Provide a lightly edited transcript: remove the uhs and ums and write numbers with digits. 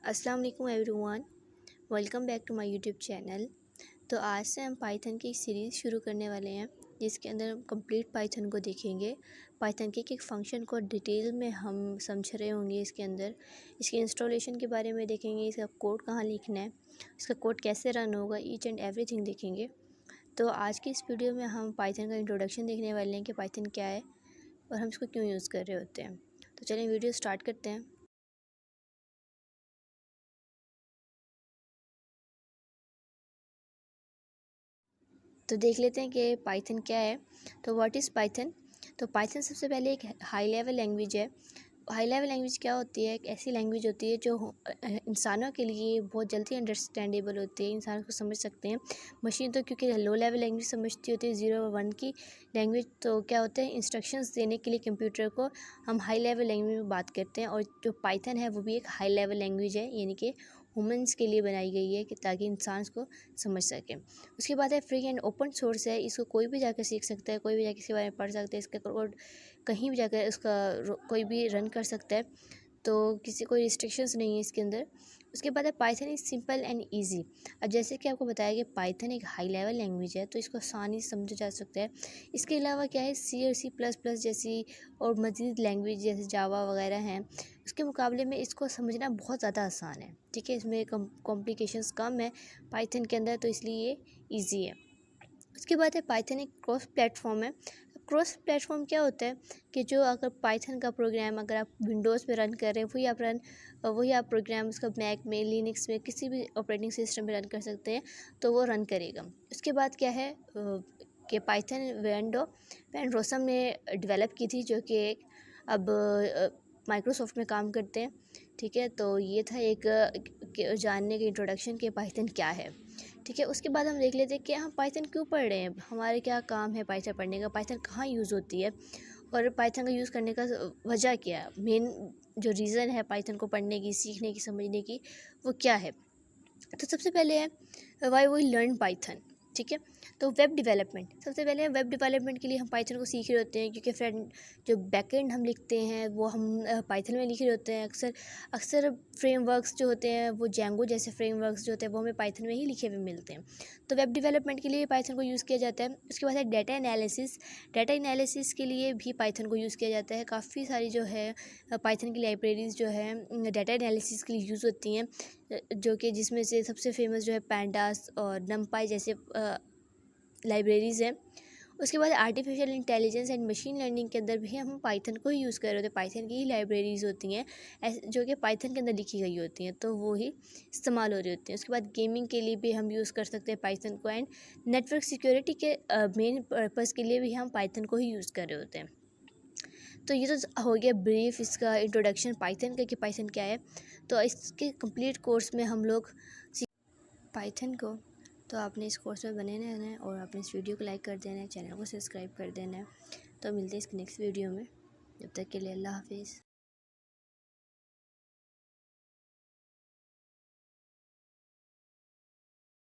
अस्सलाम वालेकुम everyone, welcome back to my YouTube channel. तो आज से हम पाइथन की एक सीरीज़ शुरू करने वाले हैं जिसके अंदर हम कंप्लीट पाइथन को देखेंगे। पाइथन के एक फंक्शन को डिटेल में हम समझ रहे होंगे। इसके अंदर इसके इंस्टॉलेशन के बारे में देखेंगे, इसका कोड कहाँ लिखना है, इसका कोड कैसे रन होगा, ईच एंड एवरीथिंग देखेंगे। तो आज की इस वीडियो में हम पाइथन का इंट्रोडक्शन देखने वाले हैं कि पाइथन क्या है और हम इसको क्यों यूज़ कर रहे होते हैं। तो चलिए वीडियो स्टार्ट करते हैं। तो देख लेते हैं कि पाइथन क्या है। तो व्हाट इज़ पाइथन। तो पाइथन सबसे पहले एक हाई लेवल लैंग्वेज है। हाई लेवल लैंग्वेज क्या होती है? एक ऐसी लैंग्वेज होती है जो इंसानों के लिए बहुत जल्दी अंडरस्टैंडेबल होती है, इंसान को समझ सकते हैं। मशीन तो क्योंकि लो लेवल लैंग्वेज समझती होती है, 0 1 की लैंग्वेज। तो क्या होता है, इंस्ट्रक्शंस देने के लिए कंप्यूटर को हम हाई लेवल लैंग्वेज में बात करते हैं। और जो पाइथन है वो भी एक हाई लेवल लैंग्वेज है, यानी कि ह्यूमंस के लिए बनाई गई है कि ताकि इंसान को समझ सकें। उसके बाद है फ्री एंड ओपन सोर्स है, इसको कोई भी जाकर सीख सकता है, कोई भी जाकर इसके बारे में पढ़ सकता है, इसका कोड कहीं भी जाकर इसका कोई भी रन कर सकता है। तो किसी कोई रिस्ट्रिक्शंस नहीं है इसके अंदर। उसके बाद है Python is simple and easy. अब जैसे कि आपको बताया कि पाइथन एक हाई लेवल लैंग्वेज है तो इसको आसानी से समझा जा सकता है। इसके अलावा क्या है, सी और सी प्लस प्लस जैसी और मज़ीद लैंग्वेज जैसे जावा वगैरह हैं, उसके मुकाबले में इसको समझना बहुत ज़्यादा आसान है। ठीक है, इसमें कॉम्प्लिकेशंस कम है पाइथन के अंदर, तो इसलिए ये ईजी है। उसके बाद है पाइथन एक क्रॉस प्लेटफॉर्म है। क्रॉस प्लेटफॉर्म क्या होता है कि जो अगर पाइथन का प्रोग्राम अगर आप विंडोज़ पे रन कर रहे हैं, वही आप प्रोग्राम उसका मैक में, लिनक्स में, किसी भी ऑपरेटिंग सिस्टम पे रन कर सकते हैं, तो वो रन करेगा। उसके बाद क्या है कि पाइथन वैन रोसम ने डेवलप की थी, जो कि अब माइक्रोसॉफ्ट में काम करते हैं। ठीक है, तो ये था एक जानने के इंट्रोडक्शन के पाइथन क्या है। ठीक है, उसके बाद हम देख लेते हैं कि हम पाइथन क्यों पढ़ रहे हैं, हमारे क्या काम है पाइथन पढ़ने का, पाइथन कहाँ यूज़ होती है और पाइथन का यूज़ करने का वजह क्या है, मेन जो रीज़न है पाइथन को पढ़ने की, सीखने की, समझने की, वो क्या है। तो सबसे पहले है वाई वी लर्न पाइथन। ठीक है, तो वेब डेवलपमेंट, सबसे पहले वेब डेवलपमेंट के लिए हम पाइथन को सीख रहे होते हैं, क्योंकि फ्रंट जो बैकएंड हम लिखते हैं वो हम पाइथन में लिख रहे होते हैं। अक्सर अक्सर फ्रेमवर्क्स जो होते हैं वो जैंगो जैसे फ्रेमवर्क्स जो होते हैं वो हमें पाइथन में ही लिखे हुए मिलते हैं। तो वेब डेवलपमेंट के लिए पाइथन को यूज़ किया जाता है। उसके बाद है डाटा एनालिसिस। डाटा एनालिसिस के लिए भी पाइथन को यूज़ किया जाता है। काफ़ी सारी जो है पाइथन की लाइब्रेरीज़ जो है डाटा एनालिसिस के लिए यूज़ होती हैं, जो कि जिसमें से सबसे फेमस जो है पैंडास और नमपाई जैसे लाइब्रेरीज़ हैं। उसके बाद artificial intelligence and machine learning के अंदर भी हम पाइथन को ही यूज़ कर रहे होते हैं। पाइथन की ही लाइब्रेरीज़ होती हैं जो कि पाइथन के अंदर लिखी गई होती हैं, तो वो ही इस्तेमाल हो रही होती हैं। उसके बाद गेमिंग के लिए भी हम यूज़ कर सकते हैं पाइथन को, एंड नेटवर्क सिक्योरिटी के मेन पर्पज़ के लिए भी हम पाइथन को ही यूज़ कर रहे होते हैं। तो ये तो हो गया ब्रीफ इसका इंट्रोडक्शन पाइथन का कि पाइथन क्या है। तो इसके कंप्लीट कोर्स में हम लोग पाइथन को, तो आपने इस कोर्स में बने रहना है और आपने इस वीडियो को लाइक कर देना है, चैनल को सब्सक्राइब कर देना है। तो मिलते हैं इसके नेक्स्ट वीडियो में, जब तक के लिए अल्लाह हाफिज़।